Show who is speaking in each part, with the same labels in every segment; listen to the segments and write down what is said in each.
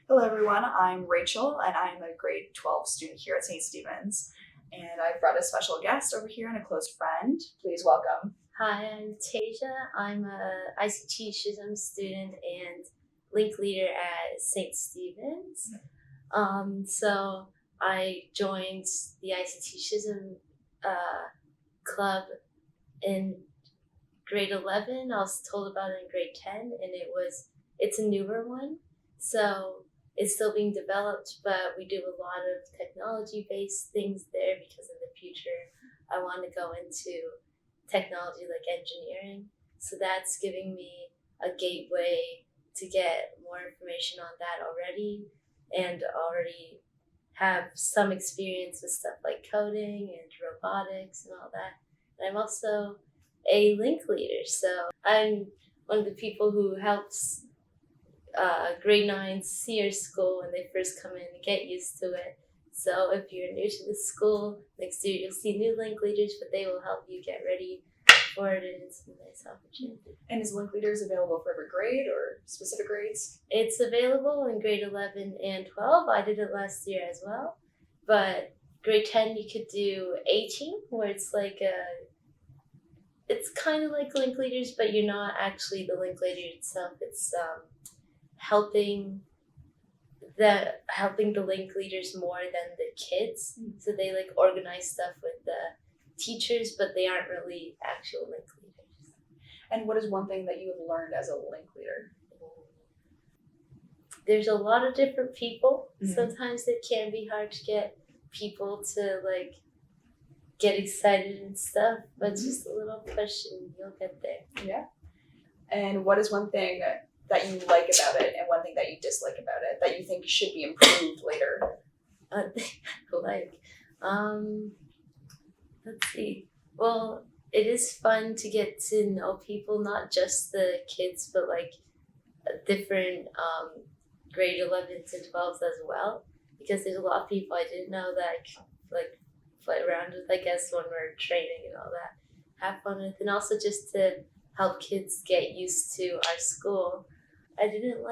Speaker 1: Hello, everyone. I'm Rachel, and I'm a grade 12 student here at St. Stephen's. And I've brought a special guest over here and a close friend. Please welcome.
Speaker 2: Hi, I'm Tasia. I'm a ICT Schism student and link leader at St. Stephen's. So I joined the ICT Schism club in grade 11. I was told about it in grade 10, and it's a newer one. So it's still being developed, but we do a lot of technology-based things there because in the future I want to go into technology like engineering. So that's giving me a gateway to get more information on that already, and already have some experience with stuff like coding and robotics and all that. And I'm also a link leader, so I'm one of the people who helps grade 9s see our school when they first come in and get used to it. So if you're new to the school, next year you'll see new link leaders, but they will help you get ready for it, and it's a nice opportunity.
Speaker 1: And is Link Leaders available for every grade or specific grades?
Speaker 2: It's available in grade 11 and 12. I did it last year as well. But grade 10 you could do A team, where it's kind of like link leaders, but you're not actually the link leader itself. It's helping the link leaders more than the kids. So they organize stuff with the teachers, but they aren't really actual link leaders.
Speaker 1: And what is one thing that you have learned as a link leader?
Speaker 2: There's a lot of different people.
Speaker 1: Mm-hmm.
Speaker 2: Sometimes it can be hard to get people to get excited and stuff, but just a little push and you'll get there.
Speaker 1: Yeah. And what is one thing that you like about it and one thing that you dislike about it that you think should be improved later?
Speaker 2: Let's see. Well, it is fun to get to know people, not just the kids, but different grade 11s and 12s as well, because there's a lot of people I didn't know that I play around with, I guess, when we're training and all that, have fun with, and also just to help kids get used to our school. I didn't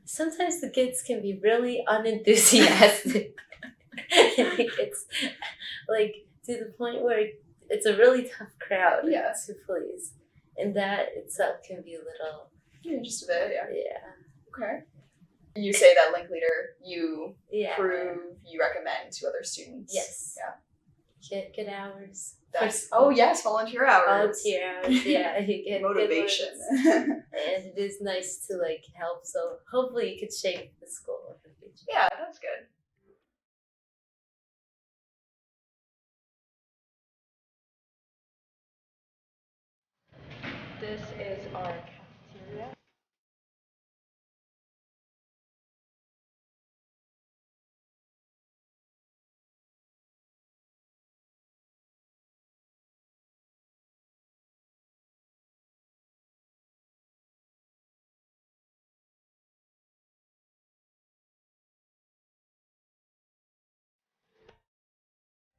Speaker 2: sometimes the kids can be really unenthusiastic. It's to the point where it's a really tough crowd to please, and that itself can be a little.
Speaker 1: Just a bit, yeah.
Speaker 2: Yeah.
Speaker 1: Okay. You say that link leader, you prove, you recommend to other students.
Speaker 2: Yes.
Speaker 1: Yeah.
Speaker 2: Get good hours.
Speaker 1: Yes, volunteer hours.
Speaker 2: Volunteer hours, yeah. You get
Speaker 1: motivation.
Speaker 2: And it is nice to help. So hopefully you could shape the school in the future.
Speaker 1: Yeah, that's good. This is our cafeteria.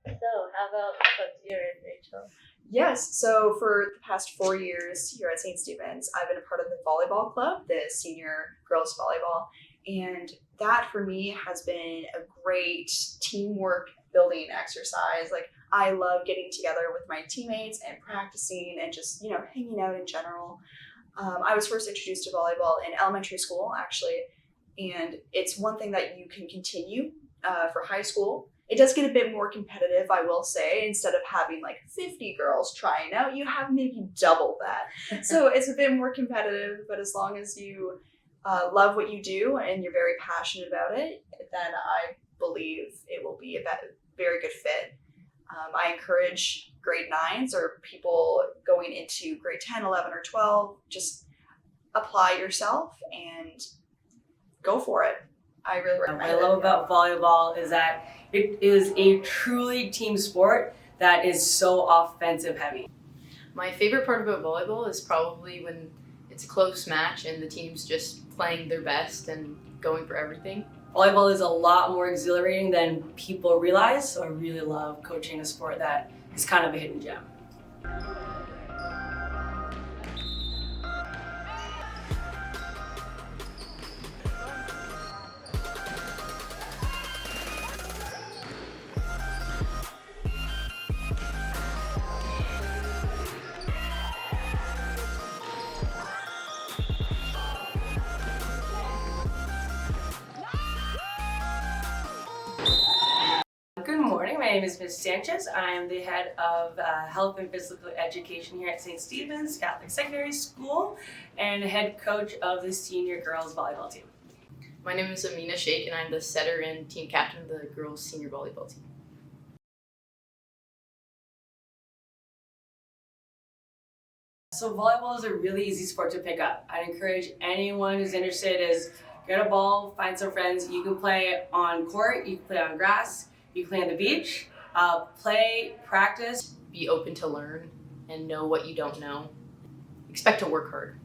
Speaker 2: So how about you and Rachel?
Speaker 1: Yes, so for the past 4 years here at St. Stephen's, I've been a part of the volleyball club, the senior girls volleyball, and that for me has been a great teamwork building exercise. I love getting together with my teammates and practicing and just, hanging out in general. I was first introduced to volleyball in elementary school, actually, and it's one thing that you can continue for high school. It does get a bit more competitive, I will say. Instead of having 50 girls trying out, you have maybe double that. So it's a bit more competitive, but as long as you love what you do and you're very passionate about it, then I believe it will be a very good fit. I encourage grade 9s or people going into grade 10, 11, or 12, just apply yourself and go for it. I really recommend it.
Speaker 3: What I love about volleyball is that it is a truly team sport that is so offensive heavy.
Speaker 4: My favorite part about volleyball is probably when it's a close match and the team's just playing their best and going for everything.
Speaker 3: Volleyball is a lot more exhilarating than people realize, so I really love coaching a sport that is kind of a hidden gem. name is Ms. Sanchez. I am the head of health and physical education here at St. Stephen's Catholic Secondary School and head coach of the senior girls volleyball team.
Speaker 4: My name is Amina Sheikh, and I'm the setter and team captain of the girls senior volleyball team.
Speaker 3: So volleyball is a really easy sport to pick up. I'd encourage anyone who's interested is get a ball, find some friends. You can play on court, you can play on grass, you can play on the beach. Play, practice.
Speaker 4: Be open to learn and know what you don't know. Expect to work hard.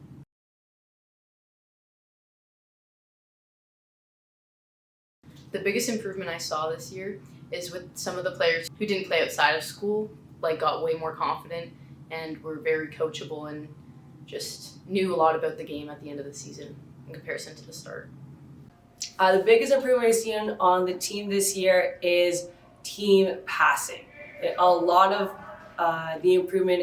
Speaker 4: The biggest improvement I saw this year is with some of the players who didn't play outside of school, got way more confident and were very coachable and just knew a lot about the game at the end of the season in comparison to the start.
Speaker 3: The biggest improvement I've seen on the team this year is team passing. A lot of the improvement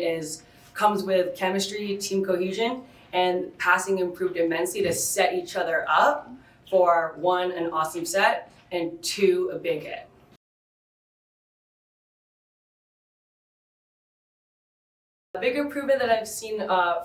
Speaker 3: comes with chemistry, team cohesion, and passing improved immensely to set each other up for one, an awesome set, and two, a big hit. A big improvement that I've seen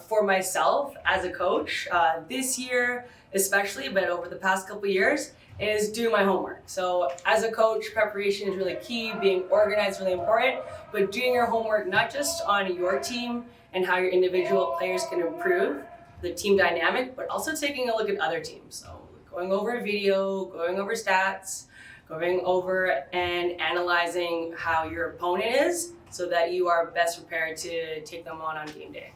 Speaker 3: for myself as a coach this year especially, but over the past couple of years, is doing my homework. So as a coach, preparation is really key, being organized is really important, but doing your homework not just on your team and how your individual players can improve the team dynamic, but also taking a look at other teams. So going over video, going over stats, going over and analyzing how your opponent is so that you are best prepared to take them on game day.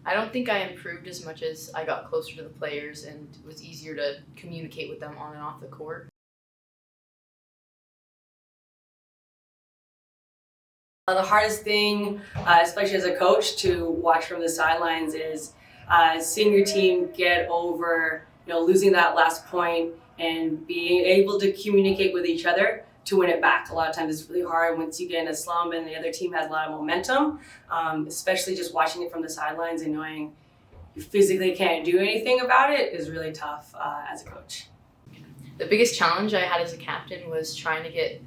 Speaker 4: I don't think I improved as much as I got closer to the players and it was easier to communicate with them on and off the court.
Speaker 3: The hardest thing, especially as a coach, to watch from the sidelines is seeing your team get over, losing that last point and being able to communicate with each other to win it back. A lot of times it's really hard once you get in a slump and the other team has a lot of momentum, especially just watching it from the sidelines and knowing you physically can't do anything about it is really tough as a coach.
Speaker 4: The biggest challenge I had as a captain was trying to get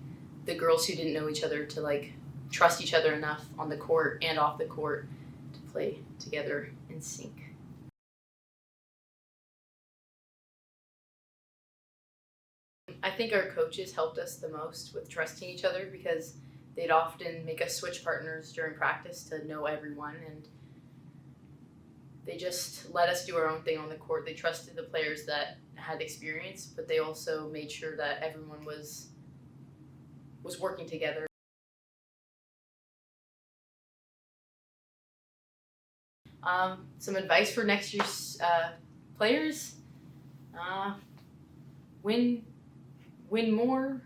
Speaker 4: the girls who didn't know each other to trust each other enough on the court and off the court to play together in sync. I think our coaches helped us the most with trusting each other because they'd often make us switch partners during practice to know everyone, and they just let us do our own thing on the court. They trusted the players that had experience, but they also made sure that everyone was working together. Some advice for next year's players: win more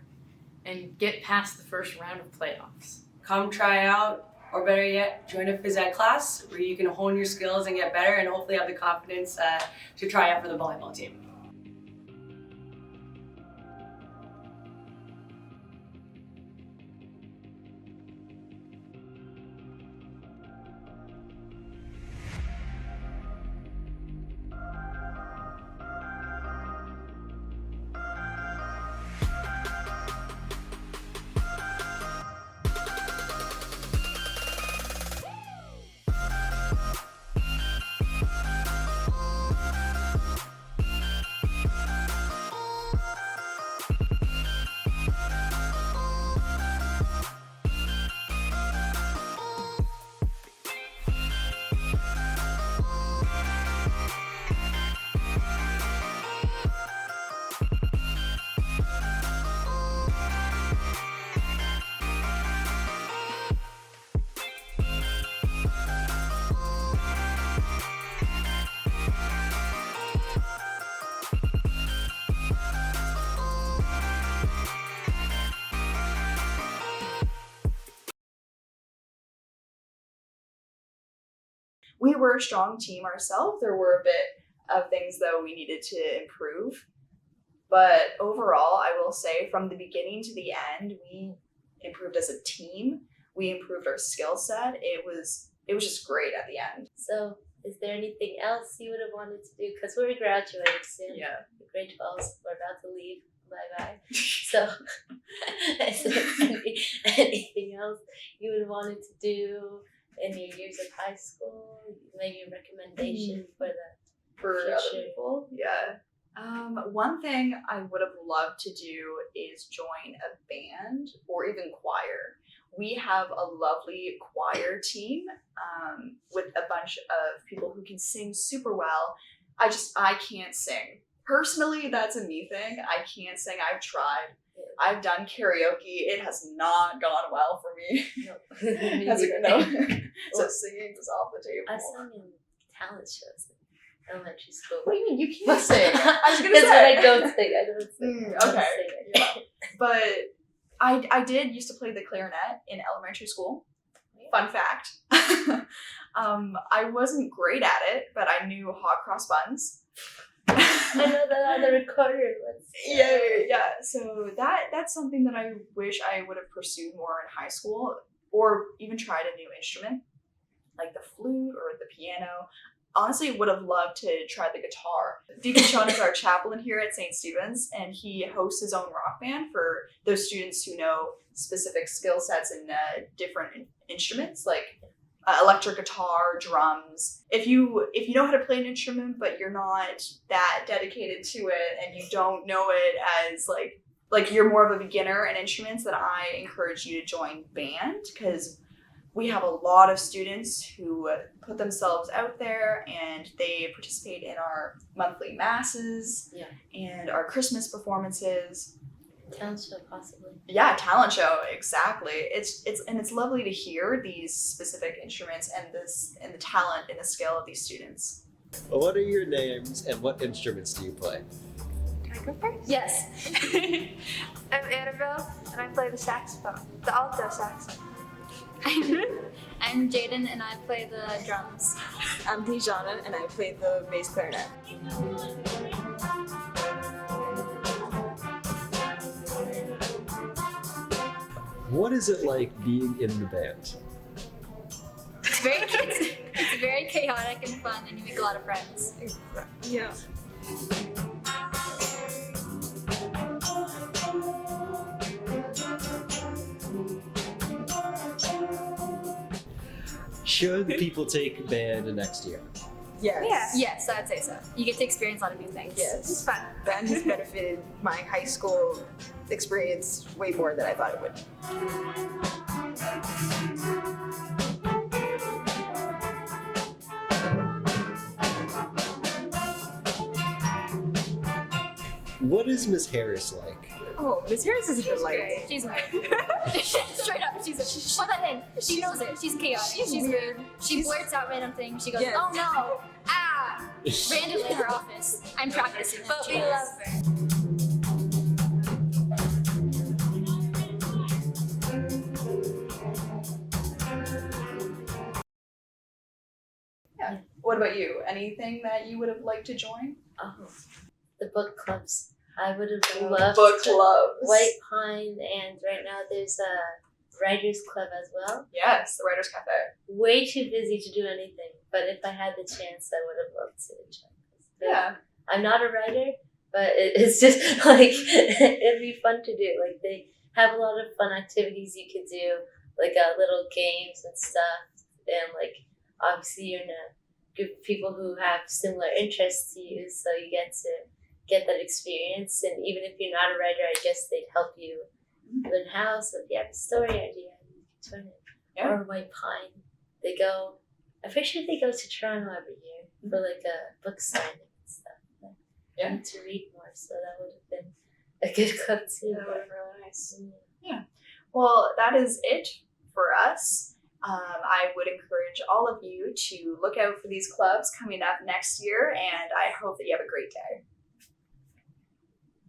Speaker 4: and get past the first round of playoffs.
Speaker 3: Come try out, or better yet, join a phys ed class where you can hone your skills and get better and hopefully have the confidence to try out for the volleyball team.
Speaker 1: We were a strong team ourselves. There were a bit of things that we needed to improve. But overall, I will say from the beginning to the end, we improved as a team. We improved our skill set. It was just great at the end.
Speaker 2: So, is there anything else you would have wanted to do? Because we're graduating soon.
Speaker 1: Yeah.
Speaker 2: The grade 12s, we're about to leave. bye. So, is there anything else you would wanted to do in your years of high school? Maybe a recommendation for
Speaker 1: For other
Speaker 2: Future.
Speaker 1: people, yeah. One thing I would have loved to do is join a band or even choir. We have a lovely choir team with a bunch of people who can sing super well. I can't sing. Personally, that's a me thing. I can't sing. I've tried. I've done karaoke. It has not gone well for me.
Speaker 2: the
Speaker 1: Has it? No. So
Speaker 2: Well,
Speaker 1: singing is off the table.
Speaker 2: I sang in talent shows in elementary school.
Speaker 1: What do you mean you can't sing? I was gonna
Speaker 2: That's
Speaker 1: say.
Speaker 2: what I don't sing. I don't sing.
Speaker 1: Mm,
Speaker 2: I don't
Speaker 1: okay.
Speaker 2: sing.
Speaker 1: Yeah. But I did used to play the clarinet in elementary school. Fun fact. I wasn't great at it, but I knew hot cross buns.
Speaker 2: I know that on the recorder.
Speaker 1: Yeah. So that's something that I wish I would have pursued more in high school, or even tried a new instrument, like the flute or the piano. Honestly, would have loved to try the guitar. Deacon Sean is our chaplain here at St. Stephen's, and he hosts his own rock band for those students who know specific skill sets in different instruments, like electric guitar, drums. If you know how to play an instrument, but you're not that dedicated to it, and you don't know it as like you're more of a beginner in instruments, then I encourage you to join band, because we have a lot of students who put themselves out there and they participate in our monthly masses and our Christmas performances.
Speaker 2: Talent show, possibly.
Speaker 1: Yeah, talent show, exactly. It's lovely to hear these specific instruments and the talent and the skill of these students.
Speaker 5: Well, what are your names and what instruments do you play?
Speaker 6: Can I go first?
Speaker 7: Yes.
Speaker 6: I'm Annabelle, and I play the saxophone, the alto saxophone.
Speaker 7: I'm Jaden and I play the drums.
Speaker 8: I'm Dijana and I play the bass clarinet.
Speaker 5: What is it like being in the band?
Speaker 7: It's very chaotic and fun, and you make a lot of friends.
Speaker 8: Yeah.
Speaker 5: Should people take band next year?
Speaker 8: Yes.
Speaker 7: Yes, I'd say so. You get to experience a lot of new things.
Speaker 8: Yes.
Speaker 6: It's fun.
Speaker 8: Band has benefited my high school experience way more than I thought it would.
Speaker 5: What is Miss Harris like?
Speaker 8: Oh, Miss Harris is a delight.
Speaker 7: She's weird. Straight up, put that in. She knows it. She's chaotic. She's weird. She blurts out random things. She goes,
Speaker 8: Yes.
Speaker 7: "Oh no, ah!" randomly in her office. I'm practicing.
Speaker 6: But
Speaker 7: She
Speaker 6: we
Speaker 7: is.
Speaker 6: love her.
Speaker 1: What about you? Anything that you would have liked to join?
Speaker 2: Oh, the book clubs. I would have loved
Speaker 1: Book
Speaker 2: to-
Speaker 1: clubs.
Speaker 2: White Pine, and right now there's a writers club as well.
Speaker 1: Yes, the Writers Cafe.
Speaker 2: Way too busy to do anything, but if I had the chance, I would have loved to join this.
Speaker 1: Yeah.
Speaker 2: I'm not a writer, but it's just like it'd be fun to do. Like they have a lot of fun activities you could do, like little games and stuff, and like obviously you're in a group of people who have similar interests to you, so you get to get that experience. And even if you're not a writer, I guess they'd help you learn how. So if you have a story idea, you can turn it.
Speaker 1: Yeah.
Speaker 2: Or White Pine, they go. I'm pretty sure they go to Toronto every year for like a book signing and stuff.
Speaker 1: Yeah.
Speaker 2: I need to read more, so that would have been a good club too.
Speaker 1: That would have been really nice.
Speaker 2: Yeah.
Speaker 1: Well, that is it for us. I would encourage all of you to look out for these clubs coming up next year, and I hope that you have a great day.